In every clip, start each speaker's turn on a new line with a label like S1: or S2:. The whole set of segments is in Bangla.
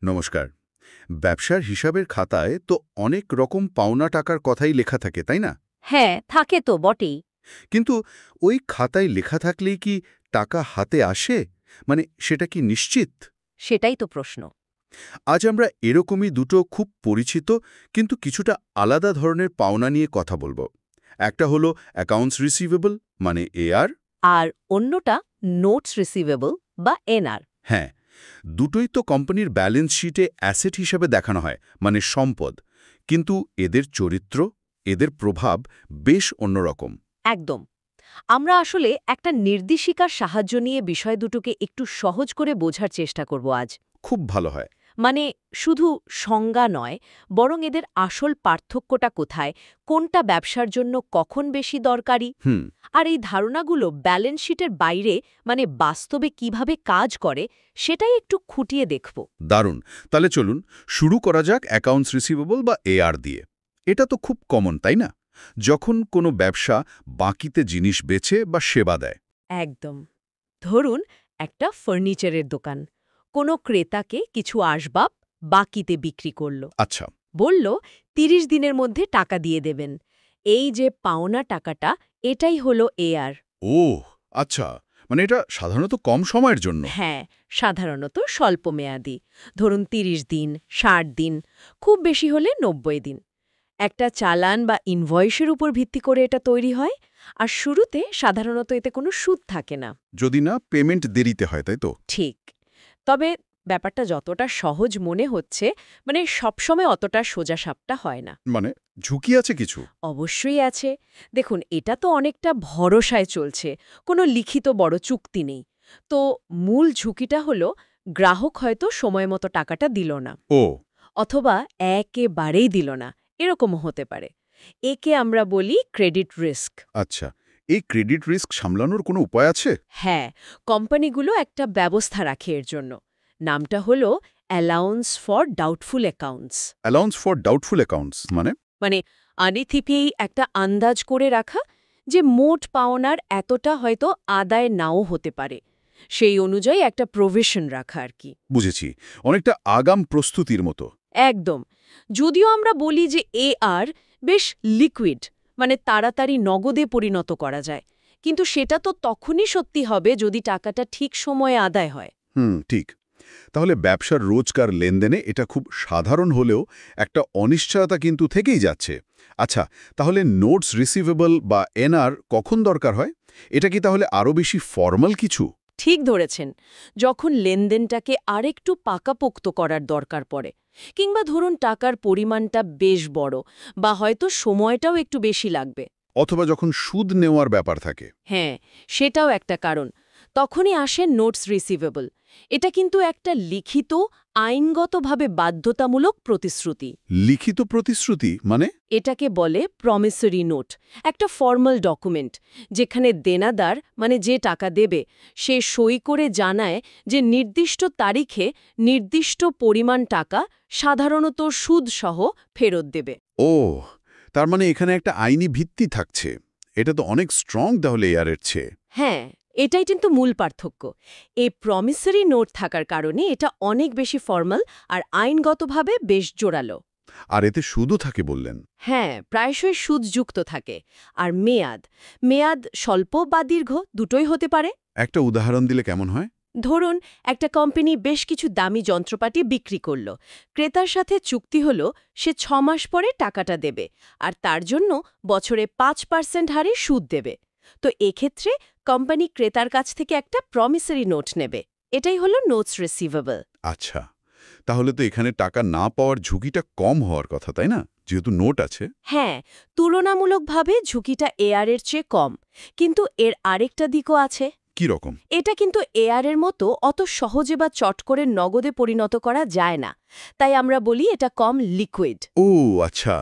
S1: নমস্কার। ব্যবসার হিসাবের খাতায় তো অনেক রকম পাওনা টাকার কথাই লেখা থাকে, তাই না?
S2: হ্যাঁ, থাকে তো বটেই।
S1: কিন্তু ওই খাতায় লেখা থাকলেই কি টাকা হাতে আসে? মানে সেটা কি নিশ্চিত?
S2: সেটাই তো প্রশ্ন।
S1: আজ আমরা এরকমই দুটো খুব পরিচিত কিন্তু কিছুটা আলাদা ধরনের পাওনা নিয়ে কথা বলবো। একটা হলো অ্যাকাউন্টস রিসিভেবল মানে এআর।
S2: আর অন্যটা নোটস রিসিভেবল বা এনআর।
S1: হ্যাঁ, দুটোই তো কোম্পানির ব্যালেন্স শিটে অ্যাসেট হিসাবে দেখানো হয়, মানে সম্পদ। কিন্তু এদের চরিত্র, এদের প্রভাব বেশ অন্যরকম।
S2: একদম। আমরা আসলে একটা নির্দেশিকার সাহায্য নিয়ে বিষয় দুটোকে একটু সহজ করে বোঝার চেষ্টা করব আজ।
S1: খুব ভালো হয়।
S2: মানে শুধু সংজ্ঞা নয়, বরং এদের আসল পার্থক্যটা কোথায়, কোনটা ব্যবসার জন্য কখন বেশি দরকারি,
S1: হুম।
S2: আর এই ধারণাগুলো ব্যালেন্স শিটের বাইরে মানে বাস্তবে কিভাবে কাজ করে সেটাই একটু খুঁটিয়ে দেখব।
S1: দারুণ। তাহলে চলুন শুরু করা যাক অ্যাকাউন্টস রিসিভেবল বা এআর দিয়ে। এটা তো খুব কমন, তাই না? যখন কোনো ব্যবসা বাকিতে জিনিস বেচে বা সেবা দেয়।
S2: একদম। ধরুন একটা ফার্নিচারের দোকান কোনো ক্রেতাকে কিছু আসবাব বাকিতে বিক্রি করল,
S1: আচ্ছা।
S2: বলল ৩০ দিনের মধ্যে টাকা দিয়ে দেবেন। এই যে পাওনা টাকাটা, এটাই হলো এআর।
S1: ওহ, আচ্ছা। মানে এটা সাধারণত কম সময়ের জন্য।
S2: হ্যাঁ, সাধারণত স্বল্পমেয়াদী। ধরুন ৩০ দিন, ৬০ দিন, খুব বেশি হলে ৯০ দিন। একটা চালান বা ইনভয়েসের উপর ভিত্তি করে এটা তৈরি হয়। আর শুরুতে সাধারণত এতে কোনো সুদ থাকে না।
S1: যদি না পেমেন্ট দেরিতে হয়, তাই তো?
S2: ঠিক। তবে ব্যাপারটা যতটা সহজ মনে হচ্ছে, মানে সবসময় অতটা সোজাসাপটা হয় না।
S1: মানে ঝুঁকি আছে কিছু?
S2: অবশ্যই আছে। দেখুন, এটা তো অনেকটা ভরসায় চলছে, কোনো লিখিত বড় চুক্তি নেই। তো মূল ঝুঁকিটা হলো গ্রাহক হয়তো সময় মতো টাকাটা দিল না,
S1: ও।
S2: অথবা একেবারেই দিল না, এরকমও হতে পারে। একে আমরা বলি ক্রেডিট রিস্ক।
S1: আচ্ছা, এই ক্রেডিট রিস্ক সামলানোর কোনো উপায় আছে?
S2: হ্যাঁ, কোম্পানিগুলো একটা ব্যবস্থা রাখে এর জন্য। নামটা হলো allowance for doubtful accounts.
S1: Allowance for doubtful accounts মানে?
S2: মানে আগে থেকেই একটা আন্দাজ করে রাখা যে মোট পাওনার এতটা হয়তো আদায় নাও হতে পারে, সেই অনুযায়ী একটা প্রভিশন রাখা আর কি।
S1: বুঝেছি। অনেকটা আগাম প্রস্তুতির মতো।
S2: একদম। যদিও আমরা বলি যে এআর বেশ লিকুইড, মানে তাড়াতাড়ি নগদে পরিণত করা যায়, কিন্তু সেটা তো তখনই সত্যি হবে যদি টাকাটা ঠিক সময়ে আদায় হয়।
S1: ঠিক। তাহলে ব্যবসার রোজকার লেনদেনে এটা খুব সাধারণ হলেও একটা অনিশ্চয়তা কিন্তু থেকেই যাচ্ছে। আচ্ছা, তাহলে নোটস রিসিভেবল বা এনআর কখন দরকার হয়? এটা কি তাহলে আরও বেশি ফর্মাল কিছু?
S2: ঠিক ধরেছেন, যখন লেনদেনটাকে আরেকটু পাকাপোক্ত করার দরকার পড়ে, কিংবা ধরুন টাকার পরিমাণটা বেশ বড়, বা হয়তো সময়টাও একটু বেশি লাগবে।
S1: অথবা যখন সুদ নেওয়ার ব্যাপার থাকে?
S2: হ্যাঁ, সেটাও একটা কারণ। তখনই আসে নোটস রিসিভেবল। এটা কিন্তু একটা লিখিত, আইনগতভাবে বাধ্যতামূলক প্রতিশ্রুতি।
S1: লিখিত প্রতিশ্রুতি মানে?
S2: এটাকে বলে প্রমিসরি নোট, একটা ফর্মাল ডকুমেন্ট, যেখানে দেনাদার মানে যে টাকা দেবে সে সই করে জানায় যে নির্দিষ্ট তারিখে নির্দিষ্ট পরিমাণ টাকা, সাধারণত সুদসহ, ফেরত দেবে।
S1: ও, তার মানে এখানে একটা আইনি ভিত্তি থাকছে। এটা তো অনেক স্ট্রং তাহলে এআরের চেয়ে।
S2: হ্যাঁ, এটাই কিন্তু মূল পার্থক্য। এই প্রমিসরি নোট থাকার কারণে এটা অনেক বেশি ফর্মাল আর আইনগতভাবে বেশ জোরালো।
S1: আর এতে সুদও থাকে বললেন?
S2: হ্যাঁ, প্রায়শই সুদযুক্ত থাকে। আর মেয়াদ, মেয়াদ স্বল্প বা দীর্ঘ দুটোই হতে পারে।
S1: একটা উদাহরণ দিলে কেমন হয়?
S2: ধরুন একটা কোম্পানি বেশ কিছু দামি যন্ত্রপাতি বিক্রি করল, ক্রেতার সাথে চুক্তি হলো সে ৬ মাস পরে টাকাটা দেবে, আর তার জন্য বছরে ৫% হারে সুদ দেবে। তো এক্ষেত্রে কোম্পানি ক্রেতার কাছ থেকে একটা প্রমিসরি নোট নেবে। এটাই হলো নোটস রিসিভেবল।
S1: আচ্ছা, তাহলে তো এখানে টাকা না পাওয়ার ঝুঁকিটা কম হওয়ার কথা, তাই না? যেহেতু নোট আছে।
S2: হ্যাঁ, তুলনামূলকভাবে ঝুঁকিটা এআর এর চেয়ে কম, কিন্তু এর আরেকটা দিকও আছে।
S1: কি রকম?
S2: এটা কিন্তু এআর এর মতো অত সহজে বা চট করে নগদে পরিণত করা যায় না, তাই আমরা বলি এটা কম লিকুইড।
S1: ও আচ্ছা,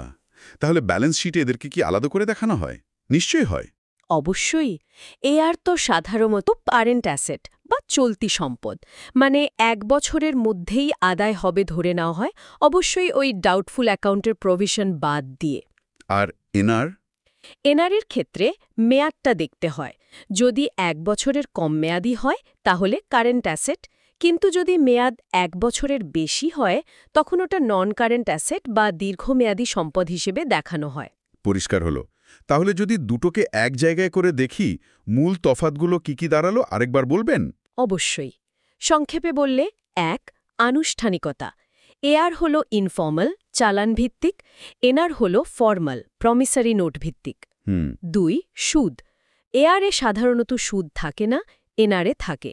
S1: তাহলে ব্যালেন্স শিটে এদেরকে কি আলাদা করে দেখানো হয়? নিশ্চয়ই হয়।
S2: অবশ্যই। এআর তো সাধারণত কারেন্ট অ্যাসেট বা চলতি সম্পদ, মানে ১ বছরের মধ্যেই আদায় হবে ধরে নেওয়া হয়, অবশ্যই ওই ডাউটফুল অ্যাকাউন্টের প্রভিশন বাদ দিয়ে।
S1: আর এনআর?
S2: এনআরের ক্ষেত্রে মেয়াদটা দেখতে হয়। যদি ১ বছরের কম মেয়াদি হয় তাহলে কারেন্ট অ্যাসেট, কিন্তু যদি মেয়াদ 1 বছরের বেশি হয় তখন ওটা নন কারেন্ট অ্যাসেট বা দীর্ঘমেয়াদী সম্পদ হিসেবে দেখানো হয়।
S1: পরিষ্কার হলো। তাহলে যদি দুটোকে এক জায়গায় করে দেখি, মূল তফাতগুলো কি দাঁড়ালো আরেকবার বলবেন?
S2: অবশ্যই। সংক্ষেপে বললে 1. আনুষ্ঠানিকতা। এআর হল ইনফর্মাল, চালান ভিত্তিক। এনআর হল ফর্মাল, প্রমিসারি নোট ভিত্তিক। 2. সুদ। এআরে সাধারণত সুদ থাকে না, এনআরে থাকে।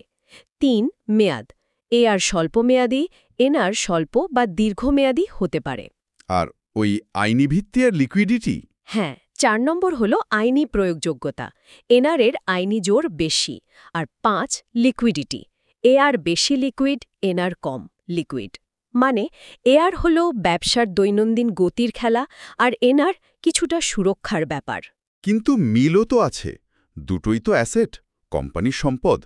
S2: 3. মেয়াদ। এআর স্বল্পমেয়াদী, এনআর স্বল্প বা দীর্ঘমেয়াদী হতে পারে।
S1: আর ওই আইনি ভিত্তি আর লিকুইডিটি?
S2: হ্যাঁ, 4 নম্বর হল আইনি প্রয়োগযোগ্যতা। এনআরের আইনি জোর বেশি। আর 5. লিকুইডিটি। এআর বেশি লিকুইড, এনআর কম লিকুইড। মানে এআর হল ব্যবসার দৈনন্দিন গতির খেলা, আর এনআর কিছুটা সুরক্ষার ব্যাপার।
S1: কিন্তু মিলও তো আছে। দুটোই তো অ্যাসেট, কোম্পানির সম্পদ।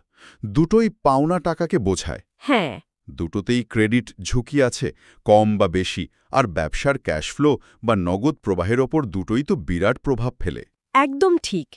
S1: দুটোই পাওনা টাকাকে বোঝায়।
S2: হ্যাঁ,
S1: দুটোতেই ক্রেডিট ঝুঁকি আছে, কম বা বেশি। আর ব্যবসার ক্যাশ ফ্লো বা নগদ প্রবাহের ওপর দুটোই তো বিরাট প্রভাব ফেলে।
S2: একদম ঠিক।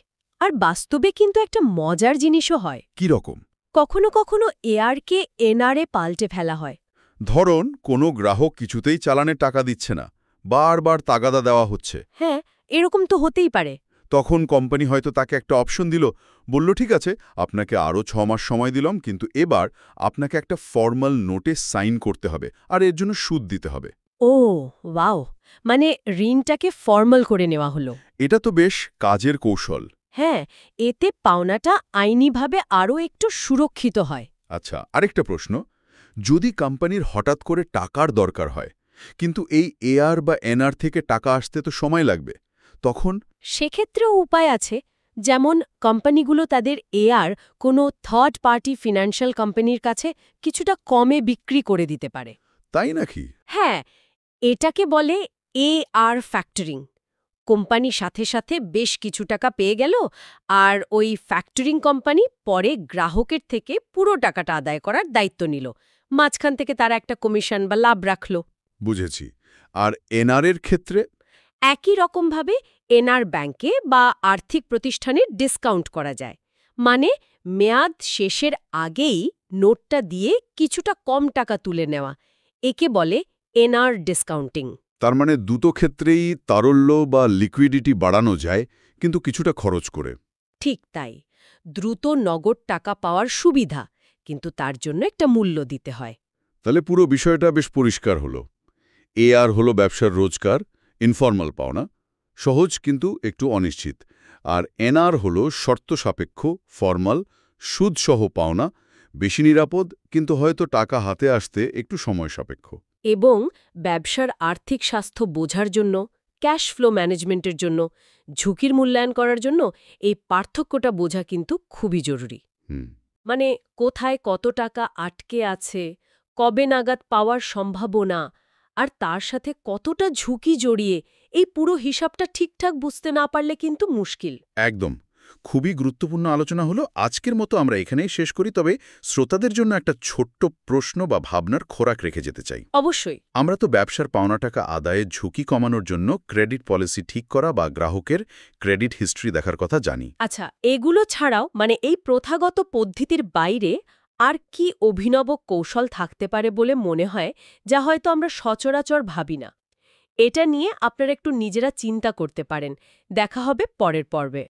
S2: আর বাস্তবে কিন্তু একটা মজার জিনিসও হয়।
S1: কি রকম?
S2: কখনো কখনো এআরকে এনআরে পাল্টে ফেলা হয়।
S1: ধরুন, কোনো গ্রাহক কিছুতেই চালানে টাকা দিচ্ছে না, বারবার তাগাদা দেওয়া হচ্ছে।
S2: হ্যাঁ, এরকম তো হতেই পারে।
S1: তখন কোম্পানি হয়তো তাকে একটা অপশন দিল, বলল ঠিক আছে, আপনাকে আরও 6 মাস সময় দিলাম, কিন্তু এবার আপনাকে একটা ফর্মাল নোটে সাইন করতে হবে আর এর জন্য সুদ দিতে হবে।
S2: ও ওয়াও, মানে ঋণটাকে ফর্মাল করে নেওয়া হলো।
S1: এটা তো বেশ কাজের কৌশল।
S2: হ্যাঁ, এতে পাওনাটা আইনিভাবে আরও একটু সুরক্ষিত হয়।
S1: আচ্ছা, আরেকটা প্রশ্ন। যদি কোম্পানির হঠাৎ করে টাকার দরকার হয়, কিন্তু এই এআর বা এনআর থেকে টাকা আসতে তো সময় লাগবে, তখন?
S2: সেক্ষেত্রেও উপায় আছে। যেমন কোম্পানিগুলো তাদের এআর কোনো থার্ড পার্টি ফিনান্সিয়াল কোম্পানির কাছে কিছুটা কমে বিক্রি করে দিতে পারে।
S1: তাই নাকি?
S2: হ্যাঁ, এটাকে বলে এআর ফ্যাক্টরিং। কোম্পানি সাথে সাথে বেশ কিছু টাকা পেয়ে গেল, আর ওই ফ্যাক্টরিং কোম্পানি পরে গ্রাহকের থেকে পুরো টাকাটা আদায় করার দায়িত্ব নিল। মাঝখান থেকে তারা একটা কমিশন বা লাভ রাখল।
S1: বুঝেছি। আর এনআরের ক্ষেত্রে?
S2: একই রকমভাবে এনআর ব্যাংকে বা আর্থিক প্রতিষ্ঠানে ডিসকাউন্ট করা যায়। মানে মেয়াদ শেষের আগেই নোটটা দিয়ে কিছুটা কম টাকা তুলে নেওয়া। একে বলে এনআর ডিসকাউন্টিং।
S1: তার মানে দুটো ক্ষেত্রেই তারল্য বা লিকুইডিটি বাড়ানো যায়, কিন্তু কিছুটা খরচ করে।
S2: ঠিক তাই। দ্রুত নগদ টাকা পাওয়ার সুবিধা, কিন্তু তার জন্য একটা মূল্য দিতে হয়।
S1: তাহলে পুরো বিষয়টা বেশ পরিষ্কার হলো। এআর হলো ব্যবসার রোজগার, ইনফর্মাল পাওনা, সহজ কিন্তু একটু অনিশ্চিত। আর এনআর হলো শর্ত সাপেক্ষ, ফর্মাল, সুদসহ পাওনা, বেশি নিরাপদ, কিন্তু হয়তো টাকা হাতে আসতে একটু সময় সাপেক্ষ।
S2: এবং ব্যবসার আর্থিক স্বাস্থ্য বোঝার জন্য, ক্যাশ ফ্লো ম্যানেজমেন্টের জন্য, ঝুঁকির মূল্যায়ন করার জন্য এই পার্থক্যটা বোঝা কিন্তু খুবই জরুরি।
S1: হুম।
S2: মানে কোথায় কত টাকা আটকে আছে, কবে নাগাদ পাওয়ার সম্ভাবনা, আর তার সাথে কতটা ঝুঁকি জড়িয়ে, এই পুরো হিসাবটা ঠিকঠাক বুঝতে না পারলে কিন্তু মুশকিল।
S1: একদম। খুবই গুরুত্বপূর্ণ আলোচনা হলো। আজকের মতো আমরা এখানেই শেষ করি, তবে শ্রোতাদের জন্য একটা ছোট্ট প্রশ্ন বা ভাবনার খোরাক রেখে যেতে চাই।
S2: অবশ্যই।
S1: আমরা তো ব্যবসার পাওনা টাকা আদায়ের ঝুঁকি কমানোর জন্য ক্রেডিট পলিসি ঠিক করা বা গ্রাহকের ক্রেডিট হিস্ট্রি দেখার কথা জানি।
S2: আচ্ছা, এগুলো ছাড়াও মানে এই প্রথাগত পদ্ধতির বাইরে আর কি অভিনব কৌশল থাকতে পারে বলে মনে হয়, যা হয়তো আমরা সচরাচর ভাবি না? এটা নিয়ে আপনারা একটু নিজেরা চিন্তা করতে পারেন। দেখা হবে পরের পর্বে।